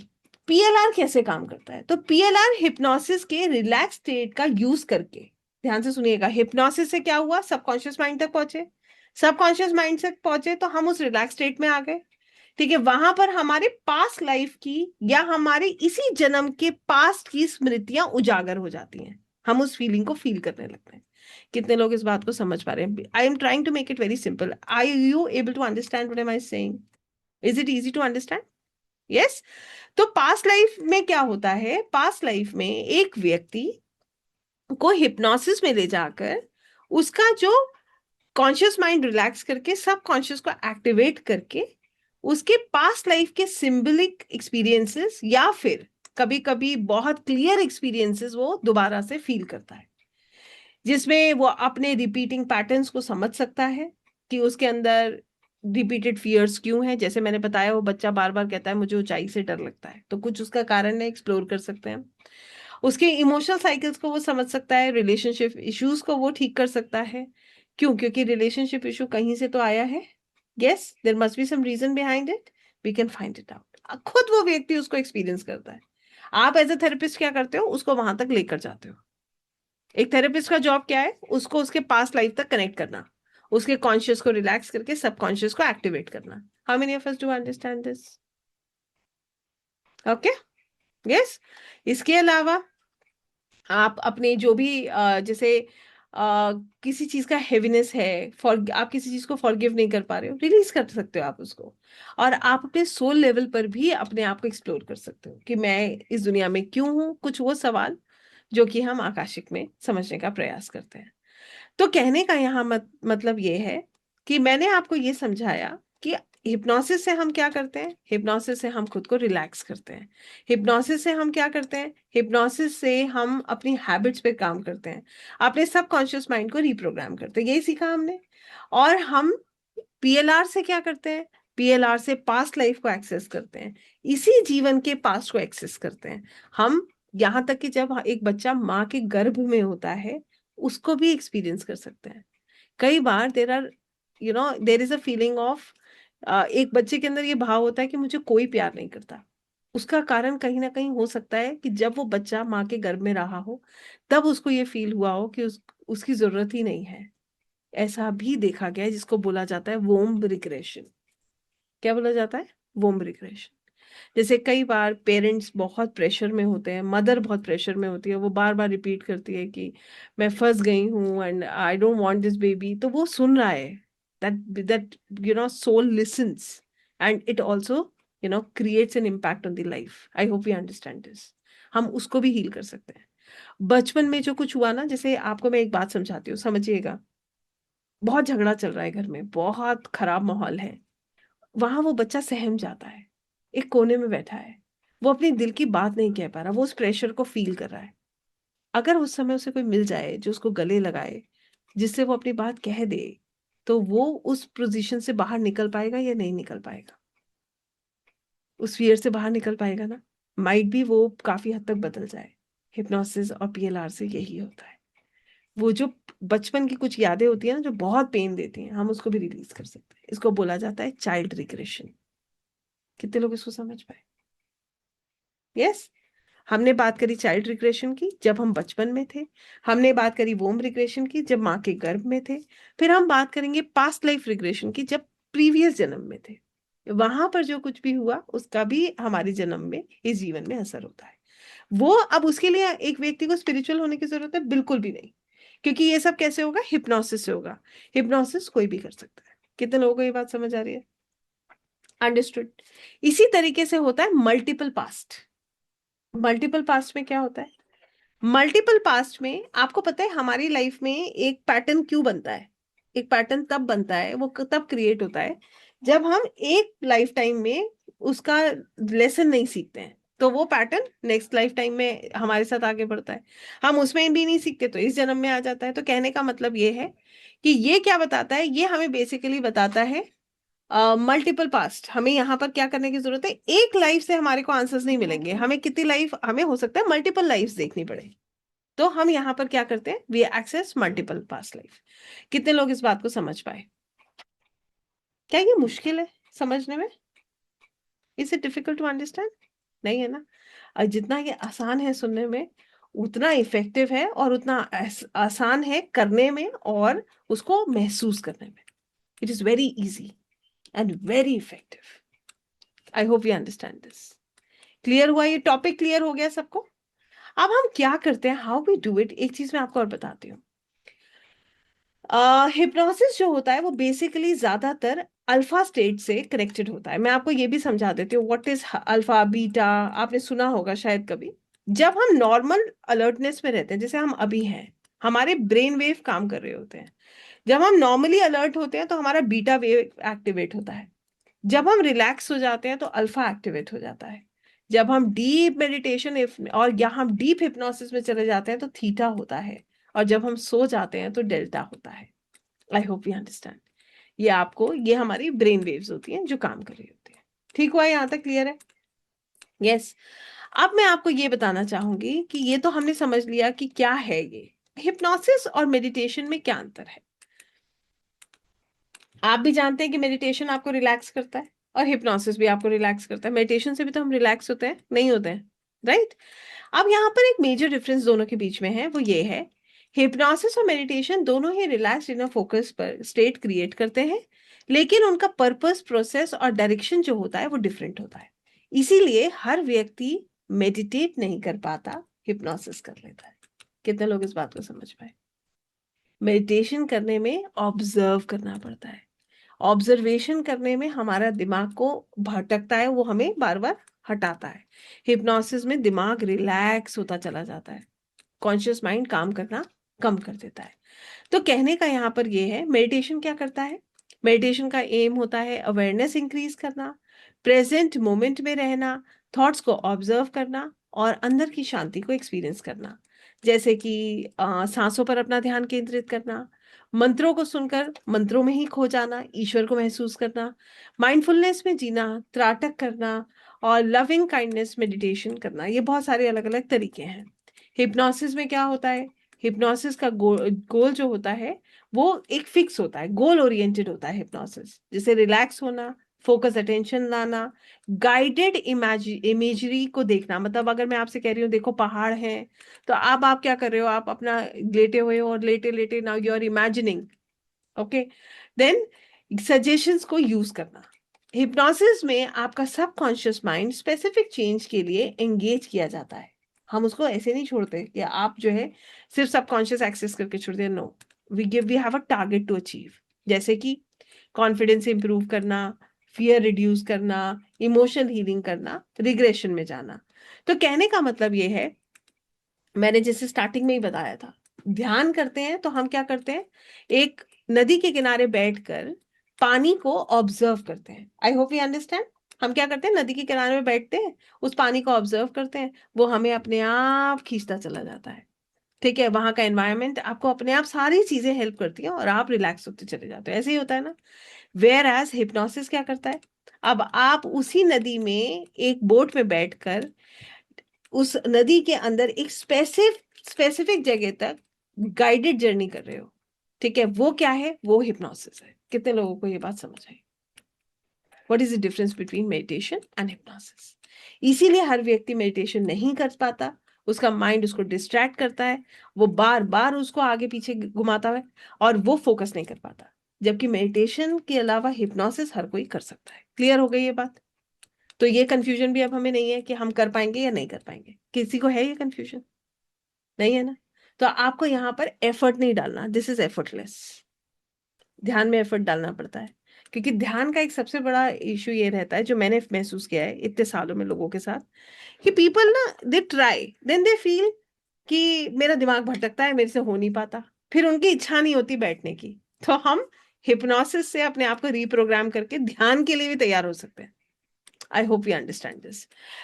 पीएलआर कैसे काम करता है? तो पीएलआर हिप्नोसिस के रिलैक्स स्टेट का यूज करके, ध्यान से सुनिएगा, हिप्नोसिस से क्या हुआ, सबकॉन्शियस माइंड तक पहुंचे। सबकॉन्शियस माइंड तक पहुंचे तो हम उस रिलैक्स स्टेट में आ गए। ठीक है, वहां पर हमारे पास्ट लाइफ की या हमारे इसी जन्म के पास्ट की स्मृतियां उजागर हो जाती हैं। हम उस फीलिंग को फील करने लगते हैं। कितने लोग इस बात को समझ पा रहे हैं? I am trying to make it very simple. I you able to understand what am I saying? Is it easy to understand? Yes. तो पास्ट लाइफ में क्या होता है, पास्ट लाइफ में एक व्यक्ति को हिप्नोसिस में ले जाकर उसका जो कॉन्शियस माइंड रिलैक्स करके सब कॉन्शियस को एक्टिवेट करके उसके पास्ट लाइफ के सिंबलिक एक्सपीरियंसेस या फिर कभी कभी बहुत क्लियर एक्सपीरियंसेस वो दोबारा से फील करता है, जिसमें वो अपने रिपीटिंग पैटर्न्स को समझ सकता है कि उसके अंदर रिपीटेड फियर्स क्यों हैं। जैसे मैंने बताया, वो बच्चा बार बार कहता है मुझे ऊंचाई से डर लगता है, तो कुछ उसका कारण है, एक्सप्लोर कर सकते हैं। उसके इमोशनल साइकिल्स को वो समझ सकता है, रिलेशनशिप इश्यूज को वो ठीक कर सकता है। क्यों? क्योंकि रिलेशनशिप इशू कहीं से तो आया है। Yes, there must be some reason behind it, we can find it out. खुद वो व्यक्ति उसको एक्सपीरियंस करता है। आप एज ए थेरेपिस्ट क्या करते हो, उसको वहां तक लेकर जाते हो। एक थेरेपिस्ट का जॉब क्या है, उसको उसके पास्ट लाइफ तक कनेक्ट करना, उसके कॉन्शियस को रिलैक्स करके सबकॉन्शियस को एक्टिवेट करना। How many of us do understand this? Okay, yes. इसके अलावा आप अपने जो भी जैसे किसी चीज का हेवीनेस है, फॉर आप किसी चीज को फॉरगिव नहीं कर पा रहे हो, रिलीज कर सकते हो आप उसको। और आप अपने सोल लेवल पर भी अपने आप को एक्सप्लोर कर सकते हो कि मैं इस दुनिया में क्यों हूँ, कुछ वो सवाल जो कि हम आकाशिक में समझने का प्रयास करते हैं। तो कहने का यहाँ मतलब ये है कि मैंने आपको ये समझाया कि हिप्नोसिस से हम क्या करते हैं? हिप्नोसिस से हम खुद को रिलैक्स करते हैं। हिप्नोसिस से हम क्या करते हैं? हिप्नोसिस से हम अपनी हैबिट्स पे काम करते हैं, अपने सबकॉन्शियस माइंड को रिप्रोग्राम करते हैं। यही सीखा हमने। और हम पीएलआर से क्या करते हैं? पीएलआर से पास्ट लाइफ को एक्सेस करते हैं, इसी जीवन के पास्ट को एक्सेस करते हैं हम। यहाँ तक कि जब एक बच्चा माँ के गर्भ में होता है, उसको भी एक्सपीरियंस कर सकते हैं। कई बार there are there is a feeling of, एक बच्चे के अंदर ये भाव होता है कि मुझे कोई प्यार नहीं करता। उसका कारण कहीं ना कहीं हो सकता है कि जब वो बच्चा माँ के गर्भ में रहा हो, तब उसको ये फील हुआ हो कि उसकी जरूरत ही नहीं है। ऐसा भी देखा गया है, जिसको बोला जाता है वोम्ब रिग्रेशन। क्या बोला जाता है? Womb regression. जैसे कई बार पेरेंट्स बहुत प्रेशर में होते हैं, मदर बहुत प्रेशर में होती है, वो बार बार रिपीट करती है कि मैं फंस गई हूँ and I don't want this baby. तो वो सुन रहा है, that soul listens, and it also creates an impact on the life. I hope you understand this. हम उसको भी हील कर सकते हैं। बचपन में जो कुछ हुआ ना, जैसे आपको मैं एक बात समझाती हूँ, समझिएगा। बहुत झगड़ा चल रहा है घर में, बहुत खराब माहौल है। वहां वो बच्चा सहम जाता है, एक कोने में बैठा है, वो अपनी दिल की बात नहीं कह पा रहा, वो उस प्रेशर को फील कर रहा है। अगर उस समय उसे कोई मिल जाए जो उसको गले लगाए, जिससे वो अपनी बात कह दे, तो वो उस पोजीशन से बाहर निकल पाएगा या नहीं निकल पाएगा? उस फियर से बाहर निकल पाएगा ना? माइट भी वो काफी हद तक बदल जाए। हिप्नोसिस और पीएलआर से यही होता है। वो जो बचपन की कुछ यादें होती है ना, जो बहुत पेन देती हैं, हम उसको भी रिलीज कर सकते हैं। इसको बोला जाता है चाइल्ड रिग्रेशन। कितने लोग इसको समझ पाए? यस। हमने बात करी चाइल्ड रिग्रेशन की, जब हम बचपन में थे। हमने बात करी वोम रिग्रेशन की, जब माँ के गर्भ में थे। फिर हम बात करेंगे पास्ट लाइफ रिग्रेशन की, जब प्रीवियस जन्म में थे। वहां पर जो कुछ भी हुआ, उसका भी हमारे जन्म में, इस जीवन में असर होता है। वो अब उसके लिए एक व्यक्ति को स्पिरिचुअल होने की जरूरत है? बिल्कुल भी नहीं। क्योंकि ये सब कैसे होगा? हिप्नोसिस से होगा। हिप्नोसिस कोई भी कर सकता है। कितने लोगों को ये बात समझ आ रही है? अंडरस्टूड। इसी तरीके से होता है मल्टीपल पास्ट। मल्टीपल पास्ट में क्या होता है? मल्टीपल पास्ट में आपको पता है हमारी लाइफ में एक पैटर्न क्यों बनता है? एक पैटर्न तब बनता है, वो तब क्रिएट होता है, जब हम एक लाइफ टाइम में उसका लेसन नहीं सीखते हैं। तो वो पैटर्न नेक्स्ट लाइफ टाइम में हमारे साथ आगे बढ़ता है। हम उसमें भी नहीं सीखते तो इस जन्म में आ जाता है। तो कहने का मतलब ये है कि ये क्या बताता है? ये हमें बेसिकली बताता है मल्टीपल पास्ट। हमें यहाँ पर क्या करने की जरूरत है? एक लाइफ से हमारे को आंसर्स नहीं मिलेंगे, हमें कितनी लाइफ, हमें हो सकता है मल्टीपल लाइफ देखनी पड़े। तो हम यहाँ पर क्या करते हैं? We access multiple past life. कितने लोग इस बात को समझ पाए? क्या ये मुश्किल है समझने में? Is it difficult to understand? नहीं है ना? और जितना ये आसान है सुनने में, उतना इफेक्टिव है, और उतना आसान है करने में और उसको महसूस करने में। It is very easy and very effective. I hope you understand this. Clear हुआ? ये टॉपिक क्लियर हो गया सबको? अब हम क्या करते हैं, हाउ वी डू इट, एक चीज मैं आपको और बताती हूँ। हिप्नोसिस जो होता है वो बेसिकली ज्यादातर अल्फा स्टेट से कनेक्टेड होता है। मैं आपको ये भी समझा देती हूँ व्हाट इज अल्फा बीटा। आपने सुना होगा शायद कभी। जब हम नॉर्मल अलर्टनेस में रहते हैं, जैसे हम अभी हैं, हमारे ब्रेन वेव काम कर रहे होते हैं। जब हम नॉर्मली अलर्ट होते हैं तो हमारा बीटा वेव एक्टिवेट होता है। जब हम रिलैक्स हो जाते हैं तो अल्फा एक्टिवेट हो जाता है। जब हम डीप मेडिटेशन और या हम डीप हिप्नोसिस में चले जाते हैं तो थीटा होता है। और जब हम सो जाते हैं तो डेल्टा होता है। I hope you understand. ये हमारी ब्रेन वेव्स होती हैं जो काम कर रही होती है। ठीक हुआ? यहाँ तक क्लियर है? यस। अब मैं आपको ये बताना चाहूंगी कि ये तो हमने समझ लिया कि क्या है ये हिप्नोसिस, और मेडिटेशन में क्या अंतर है। आप भी जानते हैं कि मेडिटेशन आपको रिलैक्स करता है, और हिप्नोसिस भी आपको रिलैक्स करता है। मेडिटेशन से भी तो हम रिलैक्स होते हैं, नहीं होते हैं? राइट। अब यहाँ पर एक मेजर डिफरेंस दोनों के बीच में है, वो ये है, हिप्नोसिस और मेडिटेशन दोनों ही रिलैक्स इनर फोकस पर स्टेट क्रिएट करते हैं, लेकिन उनका पर्पस, प्रोसेस और डायरेक्शन जो होता है वो डिफरेंट होता है। इसीलिए हर व्यक्ति मेडिटेट नहीं कर पाता, हिप्नोसिस कर लेता है। कितने लोग इस बात को समझ पाए? मेडिटेशन करने में ऑब्जर्व करना पड़ता है। ऑब्जर्वेशन करने में हमारा दिमाग को भटकता है, वो हमें बार बार हटाता है। हिप्नोसिस में दिमाग रिलैक्स होता चला जाता है, कॉन्शियस माइंड काम करना कम कर देता है। तो कहने का यहाँ पर ये है, मेडिटेशन क्या करता है? मेडिटेशन का एम होता है अवेयरनेस इंक्रीज करना, प्रेजेंट मोमेंट में रहना, थॉट्स को ऑब्जर्व करना और अंदर की शांति को एक्सपीरियंस करना। जैसे कि सांसों पर अपना ध्यान केंद्रित करना, मंत्रों को सुनकर मंत्रों में ही खो जाना, ईश्वर को महसूस करना, माइंडफुलनेस में जीना, त्राटक करना और लविंग काइंडनेस मेडिटेशन करना। ये बहुत सारे अलग अलग तरीके हैं। हिप्नोसिस में क्या होता है? हिप्नोसिस का गोल जो होता है वो एक फिक्स होता है, गोल ओरिएंटेड होता है हिप्नोसिस। जैसे रिलैक्स होना, फोकस अटेंशन लाना, गाइडेड इमेजरी को देखना। मतलब अगर मैं आपसे कह रही हूँ देखो पहाड़ है, तो आप क्या कर रहे हो, आप अपना लेटे हुए हो और लेटे लेटे now you are imagining, okay. Then suggestions को यूज करना। हिप्नोसिस में आपका सबकॉन्शियस माइंड स्पेसिफिक चेंज के लिए एंगेज किया जाता है। हम उसको ऐसे नहीं छोड़ते कि आप जो है सिर्फ सबकॉन्शियस एक्सेस करके छोड़ दिया, no, we have a target to achieve. जैसे कि कॉन्फिडेंस इंप्रूव करना, फियर रिड्यूस करना, इमोशन हीलिंग करना, रिग्रेशन में जाना। तो कहने का मतलब ये है, मैंने जैसे स्टार्टिंग में ही बताया था, ध्यान करते हैं तो हम क्या करते हैं, एक नदी के किनारे बैठकर पानी को ऑब्जर्व करते हैं। I hope you understand. हम क्या करते हैं, नदी के किनारे में बैठते हैं, उस पानी को ऑब्जर्व करते हैं, वो हमें अपने आप खींचता चला जाता है। ठीक है, वहां का एनवायरनमेंट आपको अपने आप सारी चीजें हेल्प करती हैं और आप रिलैक्स होते चले जाते हो। ऐसे ही होता है ना। वेयर एज हिप्नोसिस क्या करता है, अब आप उसी नदी में एक बोट में बैठकर उस नदी के अंदर एक स्पेसिफिक जगह तक गाइडेड जर्नी कर रहे हो। ठीक है, वो क्या है, वो हिप्नोसिस है। कितने लोगों को ये बात समझ आई? What is the difference between meditation and hypnosis? इसीलिए हर व्यक्ति मेडिटेशन नहीं कर पाता, उसका माइंड उसको डिस्ट्रैक्ट करता है, वो बार बार उसको आगे पीछे घुमाता है और वो फोकस नहीं कर पाता। जबकि मेडिटेशन के अलावा हिप्नोसिस हर कोई कर सकता है। क्लियर हो गई ये बात? तो ये कंफ्यूजन भी अब हमें नहीं है कि हम कर पाएंगे या नहीं कर पाएंगे। किसी को है ये कंफ्यूजन? नहीं है ना। तो आपको यहाँ पर एफर्ट नहीं डालना, दिस इज एफर्टलेस। ध्यान में एफर्ट डालना पड़ता है, क्योंकि ध्यान का एक सबसे बड़ा इशू ये रहता है, जो मैंने महसूस किया है इतने सालों में लोगों के साथ, कि पीपल ना, they try then they feel कि मेरा दिमाग भटकता है, मेरे से हो नहीं पाता, फिर उनकी इच्छा नहीं होती बैठने की। तो हम हिप्नोसिस से अपने आप को रीप्रोग्राम करके ध्यान के लिए भी तैयार हो सकते हैं। I hope you understand this.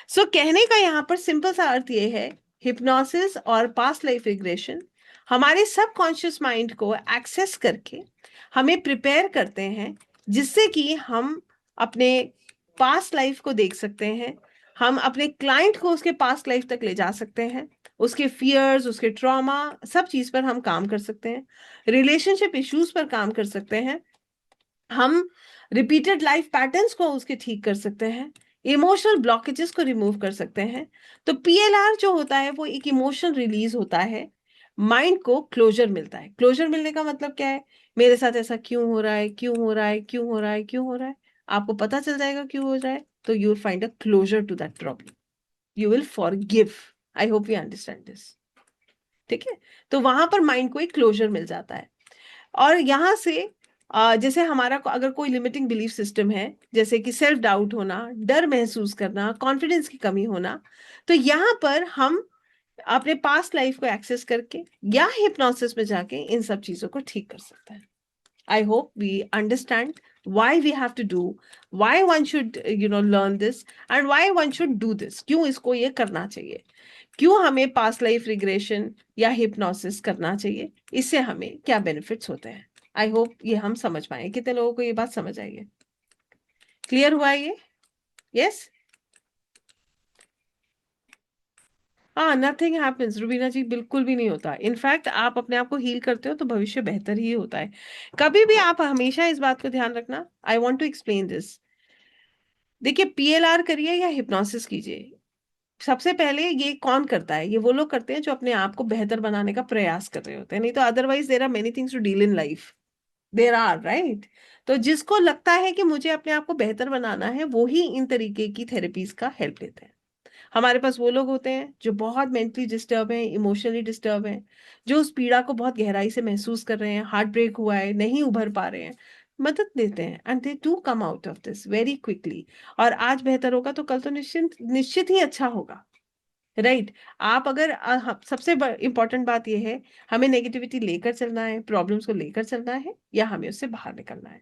So कहने का यहाँ पर सिंपल सा अर्थ ये है, हिप्नोसिस और पास्ट लाइफ रिग्रेशन हमारे सबकॉन्शियस माइंड को एक्सेस करके हमें प्रिपेयर करते हैं, जिससे कि हम अपने पास्ट लाइफ को देख सकते हैं, हम अपने क्लाइंट को उसके पास्ट लाइफ तक ले जा सकते हैं, उसके फियर्स, उसके ट्रॉमा, सब चीज पर हम काम कर सकते हैं, रिलेशनशिप इश्यूज पर काम कर सकते हैं, हम रिपीटेड लाइफ पैटर्न्स को उसके ठीक कर सकते हैं, इमोशनल ब्लॉकेजेस को रिमूव कर सकते हैं। तो पीएलआर जो होता है वो एक इमोशनल रिलीज होता है, माइंड को क्लोजर मिलता है। क्लोजर मिलने का मतलब क्या है, मेरे साथ ऐसा क्यों हो रहा है, क्यों हो रहा है, क्यों हो रहा है, क्यों हो रहा है, आपको पता चल जाएगा क्यों हो रहा है, तो you will find a closure to that problem, you will forgive. I hope you understand this. ठीक है, तो वहां पर माइंड को एक क्लोजर मिल जाता है। और यहाँ से जैसे हमारा अगर कोई लिमिटिंग बिलीफ सिस्टम है, जैसे कि सेल्फ डाउट होना, डर महसूस करना, कॉन्फिडेंस की कमी होना, तो यहाँ पर हम अपने पास्ट लाइफ को एक्सेस करके या हिप्नोसिस में जाके इन सब चीजों को ठीक कर सकते हैं। I hope we understand why we have to do, why one should learn this, and why one should do this, क्यों इसको ये करना चाहिए, क्यों हमें पास्ट लाइफ रिग्रेशन या हिप्नोसिस करना चाहिए, इससे हमें क्या बेनिफिट्स होते हैं। आई होप ये हम समझ पाए। कितने लोगों को ये बात समझ आई है? क्लियर हुआ है ये? यस। हाँ, नथिंग हैपेंस रुबीना जी, बिल्कुल भी नहीं होता। इनफैक्ट आप अपने आप को हील करते हो तो भविष्य बेहतर ही होता है। कभी भी आप हमेशा इस बात को ध्यान रखना। I want to explain this. देखिए, पीएलआर करिए या हिप्नोसिस कीजिए, सबसे पहले ये कौन करता है, ये वो लोग करते हैं जो अपने आप को बेहतर बनाने का प्रयास कर रहे होते हैं। नहीं तो otherwise there are many things to deal in life, there are, right. तो जिसको लगता है कि मुझे अपने आप को बेहतर बनाना है, वो ही इन तरीके की थेरेपीज का हेल्प लेते हैं। हमारे पास वो लोग होते हैं जो बहुत मेंटली डिस्टर्ब हैं, इमोशनली डिस्टर्ब हैं, जो उस पीड़ा को बहुत गहराई से महसूस कर रहे हैं, हार्ट ब्रेक हुआ है, नहीं उभर पा रहे हैं, मदद देते हैं, and they do come out of this very quickly. और आज बेहतर होगा तो कल तो निश्चित निश्चित ही अच्छा होगा। राइट। आप अगर सबसे इंपॉर्टेंट बात यह है, हमें नेगेटिविटी लेकर चलना है, प्रॉब्लम्स को लेकर चलना है, या हमें उससे बाहर निकलना है।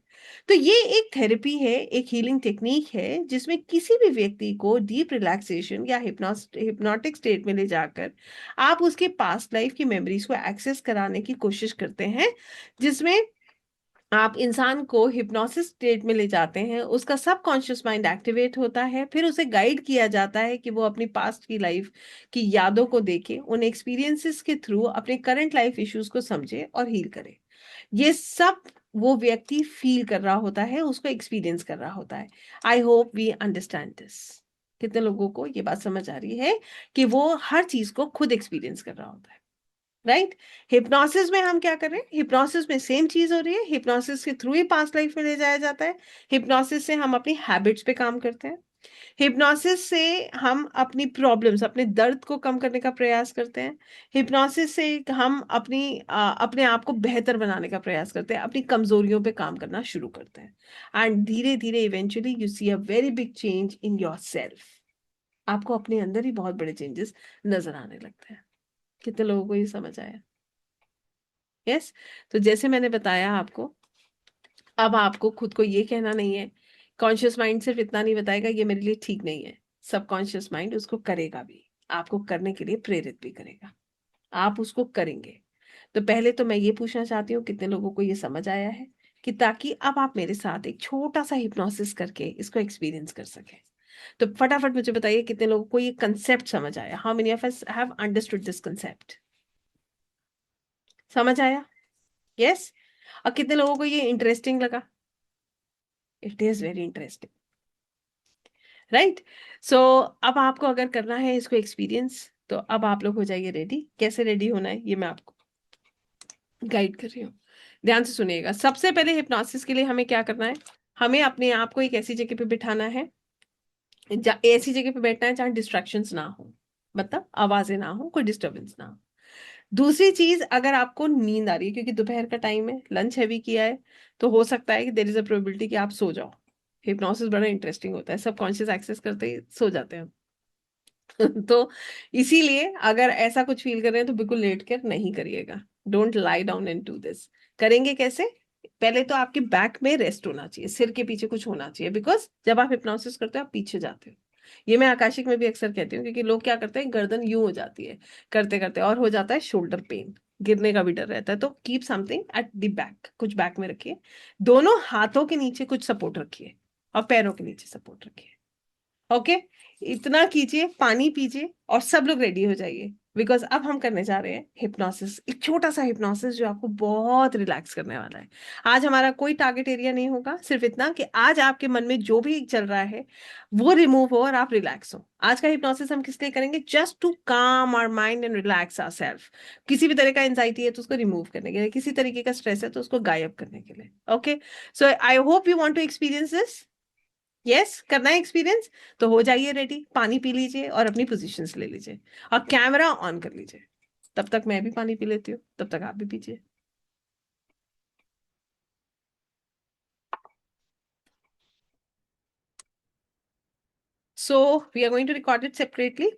तो ये एक थेरेपी है, एक हीलिंग टेक्निक है, जिसमें किसी भी व्यक्ति को डीप रिलैक्सेशन या हिप्नोटिक स्टेट में ले जाकर आप उसके पास्ट लाइफ की मेमोरीज को एक्सेस कराने की कोशिश करते हैं, जिसमें आप इंसान को हिप्नोसिस स्टेट में ले जाते हैं, उसका सबकॉन्शियस माइंड एक्टिवेट होता है, फिर उसे गाइड किया जाता है कि वो अपनी पास्ट की लाइफ की यादों को देखे, उन एक्सपीरियंसेस के थ्रू अपने करंट लाइफ इश्यूज को समझे और हील करे। ये सब वो व्यक्ति फील कर रहा होता है, उसको एक्सपीरियंस कर रहा होता है। I hope we understand this. कितने लोगों को ये बात समझ आ रही है कि वो हर चीज को खुद एक्सपीरियंस कर रहा होता है? राइट। हिप्नोसिस में हम क्या कर रहे हैं? हिप्नोसिस में सेम चीज हो रही है, हिप्नोसिस के थ्रू ही पास्ट लाइफ में ले जाया जाता है। हिप्नोसिस से हम अपनी हैबिट्स पे काम करते हैं। हिप्नोसिस से हम अपनी प्रॉब्लम्स, अपने दर्द को कम करने का प्रयास करते हैं। हिप्नोसिस से हम अपने आप को बेहतर बनाने का प्रयास करते हैं, अपनी कमजोरियों पे काम करना शुरू करते हैं, एंड धीरे धीरे eventually you see a very big change in your self. आपको अपने अंदर ही बहुत बड़े चेंजेस नजर आने लगते हैं। कितने लोगों को ये समझ आया? यस। तो जैसे मैंने बताया आपको, अब आपको खुद को ये कहना नहीं है, कॉन्शियस माइंड सिर्फ इतना नहीं बताएगा ये मेरे लिए ठीक नहीं है, सबकॉन्शियस माइंड उसको करेगा भी, आपको करने के लिए प्रेरित भी करेगा, आप उसको करेंगे। तो पहले तो मैं ये पूछना चाहती हूँ, कितने लोगों को ये समझ आया है, कि ताकि अब आप मेरे साथ एक छोटा सा हिप्नोसिस करके इसको एक्सपीरियंस कर सके। तो फटाफट मुझे बताइए, कितने लोगों को ये कंसेप्ट समझ आया? How many of us have understood this concept? समझ आया? यस। और कितने लोगों को ये इंटरेस्टिंग लगा? It is very interesting, right. So अब आपको अगर करना है इसको एक्सपीरियंस, तो अब आप लोग हो जाइए रेडी। कैसे रेडी होना है ये मैं आपको गाइड कर रही हूँ। ध्यान से सुनिएगा। सबसे पहले हिप्नोसिस के लिए हमें क्या करना है? हमें अपने आप को एक ऐसी जगह पे बिठाना है, ऐसी जगह पे बैठना है जहाँ डिस्ट्रैक्शंस ना हो, मतलब आवाजें ना हो, कोई डिस्टरबेंस ना हो। दूसरी चीज, अगर आपको नींद आ रही है क्योंकि दोपहर का टाइम है, लंच हैवी किया है, तो हो सकता है कि देर इज अ प्रोबेबिलिटी कि आप सो जाओ। हिप्नोसिस बड़ा इंटरेस्टिंग होता है, सबकॉन्शियस एक्सेस करते ही सो जाते हैं हम। तो इसीलिए अगर ऐसा कुछ फील कर रहे हैं तो बिल्कुल लेट कर नहीं करिएगा। Don't lie down and do this. करेंगे कैसे? पहले तो आपके बैक में रेस्ट होना चाहिए, सिर के पीछे कुछ होना चाहिए, बिकॉज जब आप हिप्नोसिस करते हो आप पीछे जाते हो। ये मैं आकाशिक में भी अक्सर कहती हूँ, क्योंकि लोग क्या करते हैं, गर्दन यूं हो जाती है करते करते, और हो जाता है शोल्डर पेन, गिरने का भी डर रहता है। तो keep something at the back, कुछ बैक में रखिए। दोनों हाथों के नीचे कुछ सपोर्ट रखिए, और पैरों के नीचे सपोर्ट रखिए। ओके। इतना कीजिए, पानी पीजिए, और सब लोग रेडी हो जाइए, बिकॉज अब हम करने जा रहे हैं हिप्नोसिस, एक छोटा सा हिप्नोसिस जो आपको बहुत रिलैक्स करने वाला है। आज हमारा कोई टारगेट एरिया नहीं होगा, सिर्फ इतना कि आज आपके मन में जो भी चल रहा है वो रिमूव हो और आप रिलैक्स हो। आज का हिप्नोसिस हम किस लिए करेंगे? Just to calm our mind and relax our self. किसी भी तरह का एंजाइटी है तो उसको रिमूव करने के लिए, किसी तरीके का स्ट्रेस है तो उसको गायब करने के लिए। Okay. So I hope you want to experience this. Yes, करना है एक्सपीरियंस? तो हो जाइए रेडी, पानी पी लीजिए और अपनी पोजीशंस ले लीजिए, और कैमरा ऑन कर लीजिए। तब तक मैं भी पानी पी लेती हूँ, तब तक आप भी पीजिए। So we are going to record it separately.